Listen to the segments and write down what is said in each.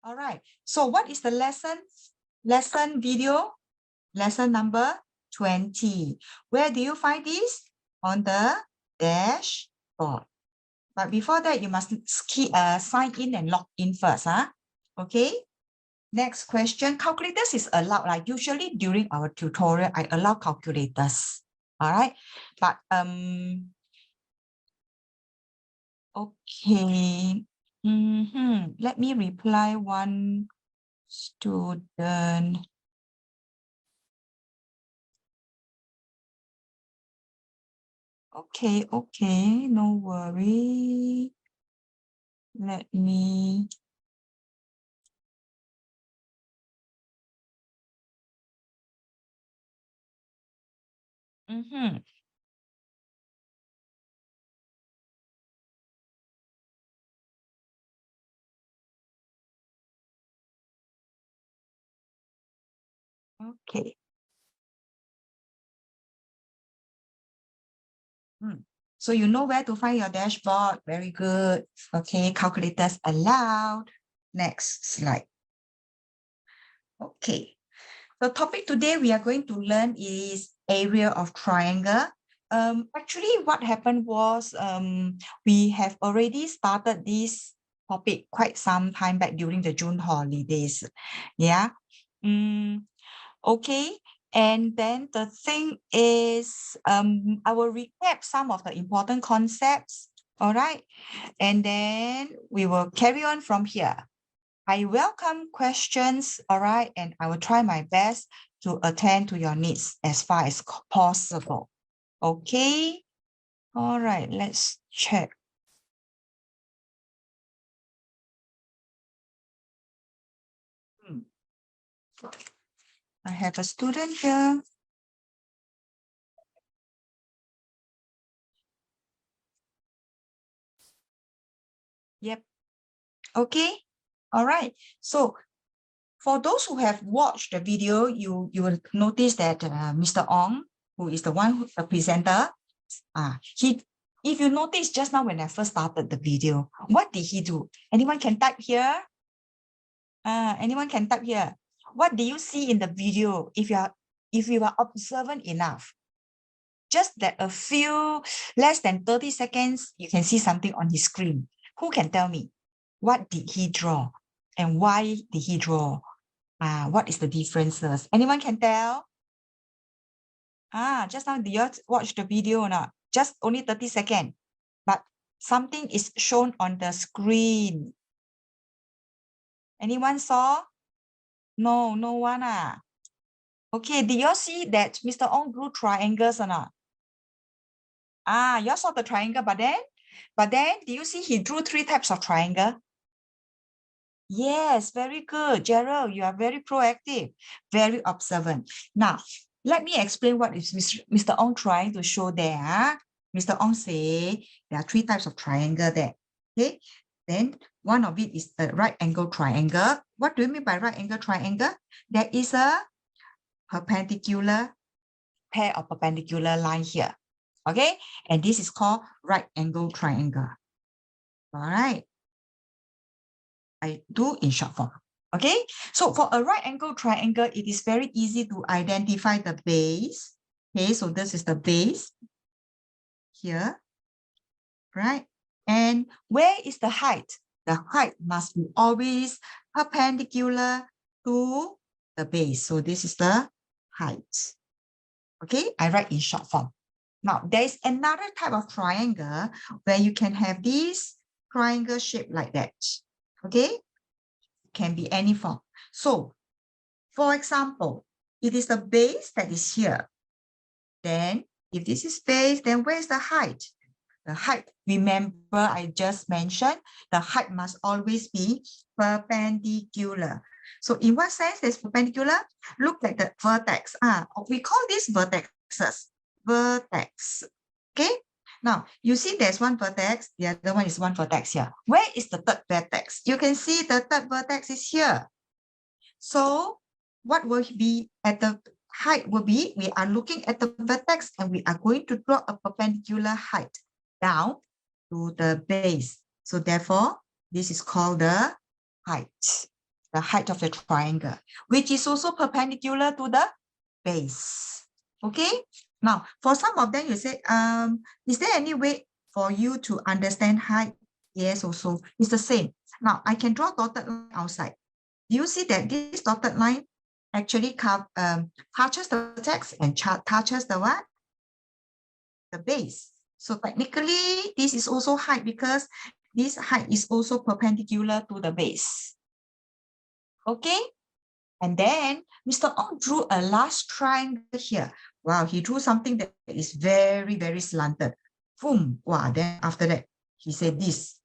All right. So what is the lesson video? Lesson number 20. Where do you find this? On the dashboard. But before that, you must sign in and log in first. Okay. Next question. Calculators is allowed. Like usually during our tutorial, I allow calculators. All right. But okay. Let me reply one student. Okay, no worry. Let me. Okay. So you know where to find your dashboard. Very good. Okay, calculators allowed. Next slide. Okay. The topic today we are going to learn is area of triangle. Actually, what happened was we have already started this topic quite some time back during the June holidays. Yeah. Okay. And then the thing is, I will recap some of the important concepts. All right. And then we will carry on from here. I welcome questions, all right, and I will try my best to attend to your needs as far as possible. Okay, all right, let's check. I have a student here. Yep, okay, all right. So for those who have watched the video, you will notice that Mr. Ong, who is the the presenter, if you notice just now when I first started the video, what did he do? Anyone can type here? Anyone can type here. What do you see in the video if you are observant enough? Just that a few less than 30 seconds, you can see something on his screen. Who can tell me? What did he draw? And why did he draw? What is the differences? Anyone can tell? Just now, did you watch the video or not? Just only 30 seconds. But something is shown on the screen. Anyone saw? No, no one. Okay, did you see that Mr. Ong drew triangles or not? You saw the triangle, but then, do you see he drew 3 types of triangle? Yes, very good. Gerald, you are very proactive, very observant. Now, let me explain what is Mr. Ong trying to show there. Mr. Ong say there are 3 types of triangle there. Okay, then one of it is the right angle triangle. What do you mean by right angle triangle? There is a perpendicular pair of perpendicular line here. Okay, and this is called right angle triangle. All right, I do in short form. Okay, so for a right angle triangle, it is very easy to identify the base. Okay, so this is the base here, right? And where is the height? The height must be always perpendicular to the base. So this is the height. Okay, I write in short form. Now, there is another type of triangle where you can have this triangle shape like that. Okay, can be any form. So, for example, it is the base that is here. Then, if this is base, then where is the height? The height, remember I just mentioned, the height must always be perpendicular. So in what sense is perpendicular? Look like the vertex. We call these vertexes. Vertex. Okay. Now, you see there's one vertex, the other one is one vertex here. Where is the third vertex? You can see the third vertex is here. So what will be at the height will be, we are looking at the vertex and we are going to draw a perpendicular height down to the base. So therefore, this is called the height. the height of the triangle, which is also perpendicular to the base. Okay. Now, for some of them, you say, is there any way for you to understand height? Yes, also, it's the same. Now, I can draw dotted line outside. Do you see that this dotted line actually touches the text and touches the what? The base. So technically, this is also height because this height is also perpendicular to the base. Okay? And then Mr. Ong drew a last triangle here. Wow, he drew something that is very, very slanted. Boom. Wow, then after that, he said this.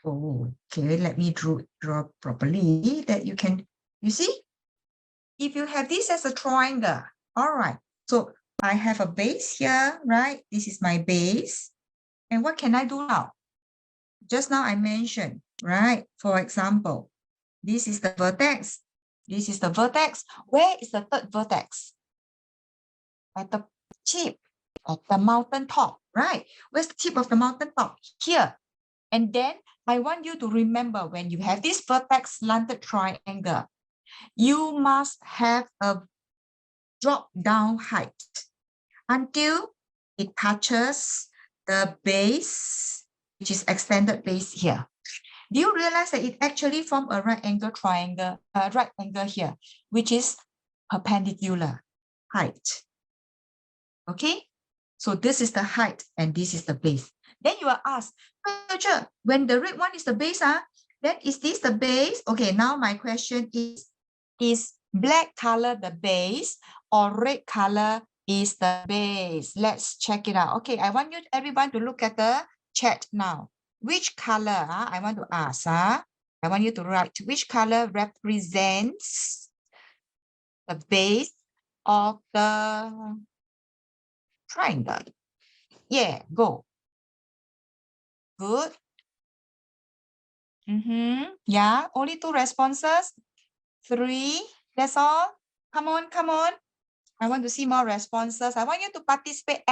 Oh, okay, let me draw properly that you can, you see? If you have this as a triangle, all right. So I have a base here, right? This is my base. And what can I do now? Just now I mentioned, right? For example, this is the vertex. This is the vertex. Where is the third vertex? At the tip of the mountain top, right? Where's the tip of the mountain top? Here. And then I want you to remember when you have this vertex slanted triangle, you must have a drop down height until it touches the base, which is extended base here. Do you realize that it actually forms a right angle triangle, right angle here, which is perpendicular height? Okay, so this is the height and this is the base. Then you are asked, teacher, when the red one is the base, then is this the base? Okay, now my question is black color the base or red color is the base? Let's check it out. Okay, I want you everyone to look at the chat now. Which color, I want to ask, I want you to write which color represents the base of the triangle. Yeah, go. Good. Yeah, only 2 responses. 3, that's all. Come on, come on. I want to see more responses. I want you to participate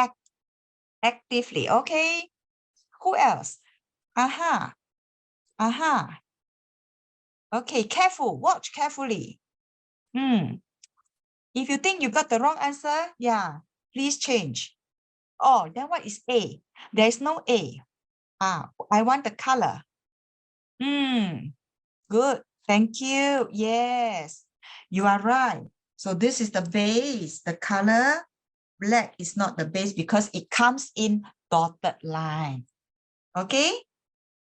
actively, okay? Who else? Okay, careful, watch carefully. If you think you got the wrong answer, yeah, please change. Oh, then what is A? There is no A. I want the color. Good. Thank you. Yes, you are right. So this is the base. The color black is not the base because it comes in dotted line. Okay?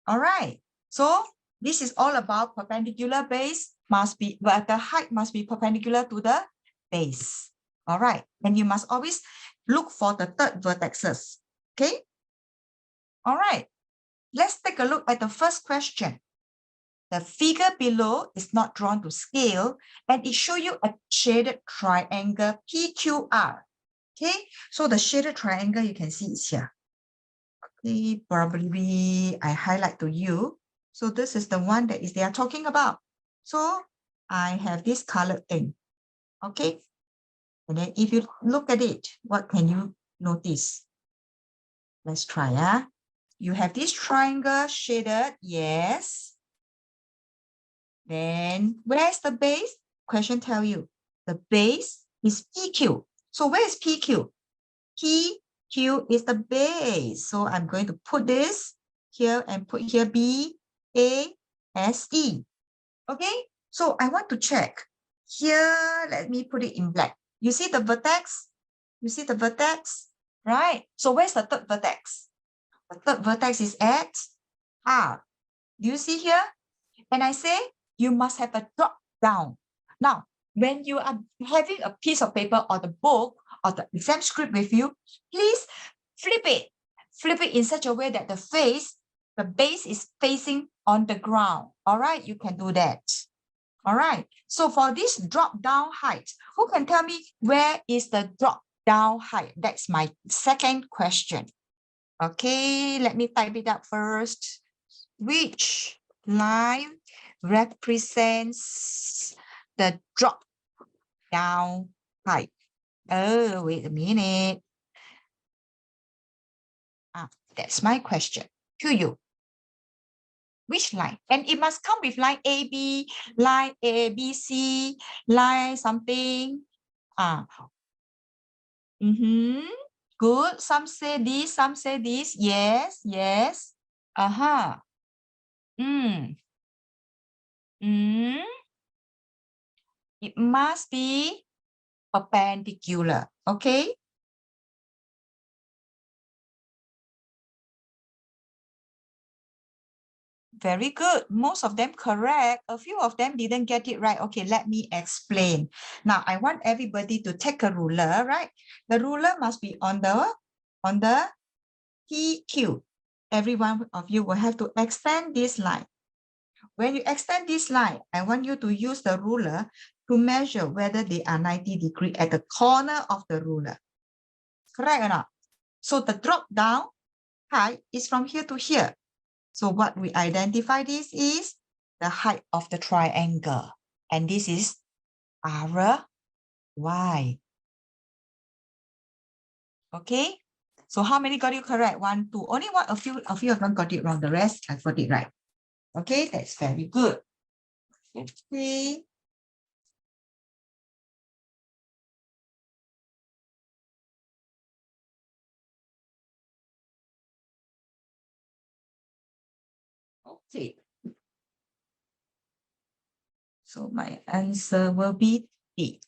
All right. So this is all about perpendicular base must be, but the height must be perpendicular to the base. All right. And you must always look for the third vertexes. Okay? All right. Let's take a look at the first question. The figure below is not drawn to scale and it shows you a shaded triangle PQR. Okay, so the shaded triangle you can see is here. Okay, probably I highlight to you. So this is the one that they are talking about. So I have this colored thing. Okay, and then if you look at it, what can you notice? Let's try. You have this triangle shaded, yes. Then where's the base? Question tell you the base is PQ. So where is PQ? PQ is the base. So I'm going to put this here and put here BASE. Okay, so I want to check. Here, let me put it in black. You see the vertex? You see the vertex? Right? So where's the third vertex? The third vertex is at R. Do you see here? And I say, you must have a drop down. Now, when you are having a piece of paper or the book or the exam script with you, please flip it. Flip it in such a way that the base is facing on the ground. All right, you can do that. All right, so for this drop down height, who can tell me where is the drop down height? That's my second question. Okay, let me type it up first. Which line represents the drop down height? Oh, wait a minute. That's my question to you. Which line? And it must come with line AB, line A, B, C, line something. Good. Some say this, some say this. Yes, yes. Mm. It must be perpendicular. Okay. Very good. Most of them correct. A few of them didn't get it right. Okay, let me explain. Now, I want everybody to take a ruler, right? The ruler must be on the PQ. Every one of you will have to extend this line. When you extend this line, I want you to use the ruler to measure whether they are 90 degrees at the corner of the ruler. Correct or not? So the drop down height is from here to here. So what we identify this is the height of the triangle. And this is RY. Okay? So how many got you correct? 1, 2. Only a few of them got it wrong. The rest I got it right. Okay, that's very good. Okay. Okay. So my answer will be D.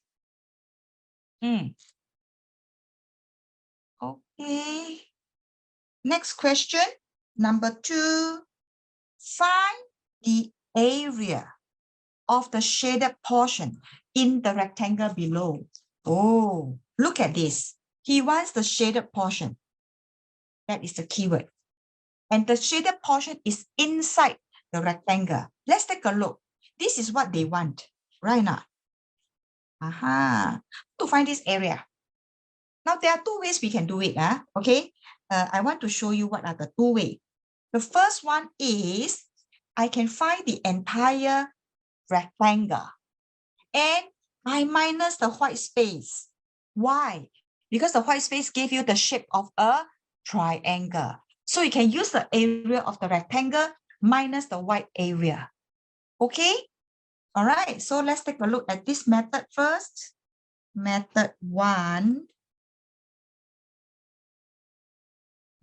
Okay. Next question, number 2. Find the area of the shaded portion in the rectangle below. Oh, look at this. He wants the shaded portion. That is the keyword. And the shaded portion is inside the rectangle. Let's take a look. This is what they want, right now. To find this area. Now, there are 2 ways we can do it. Okay, I want to show you what are the 2 ways. The first one is I can find the entire rectangle and I minus the white space. Why? Because the white space gave you the shape of a triangle. So you can use the area of the rectangle minus the white area. Okay? All right. So let's take a look at this method first. Method 1.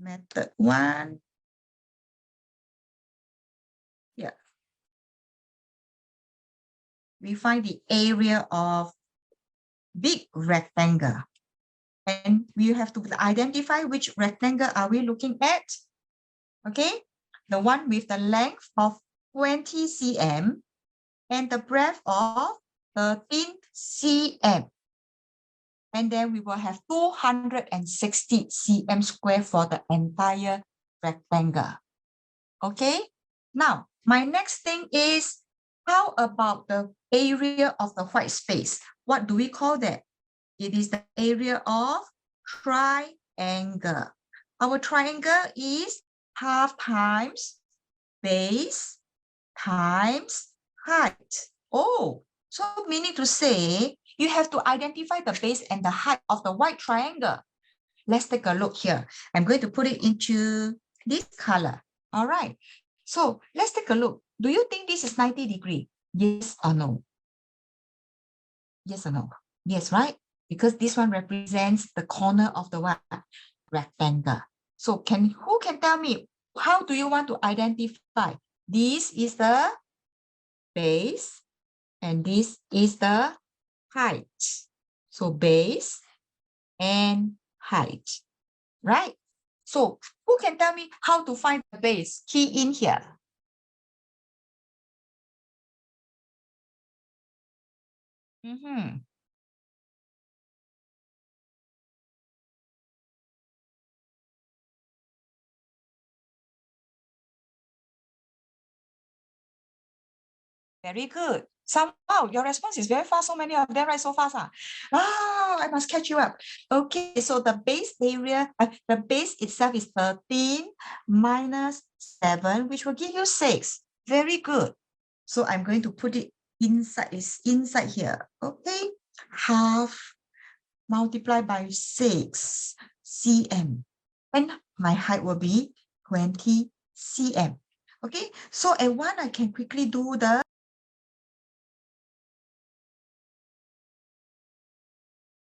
Method 1. Yeah. We find the area of big rectangle. And we have to identify which rectangle are we looking at. Okay, the one with the length of 20 cm and the breadth of 13 cm. And then we will have 260 cm square for the entire rectangle. Okay, now my next thing is, how about the area of the white space? What do we call that? It is the area of triangle. Our triangle is half times base times height. Oh, so meaning to say, you have to identify the base and the height of the white triangle. Let's take a look here. I'm going to put it into this color. All right. So let's take a look. Do you think this is 90 degrees? Yes or no? Yes or no? Yes, right? Because this one represents the corner of the what? Rectangle. So who can tell me, how do you want to identify? This is the base and this is the height. So base and height, right? So who can tell me how to find the base? Key in here. Very good. Somehow your response is very fast. So many of them right so fast. I must catch you up. Okay, so the base area, the base itself is 13 minus 7, which will give you 6. Very good. So I'm going to put it inside, is inside here. Okay, half multiplied by 6 cm. And my height will be 20 cm. Okay, so at one, I can quickly do the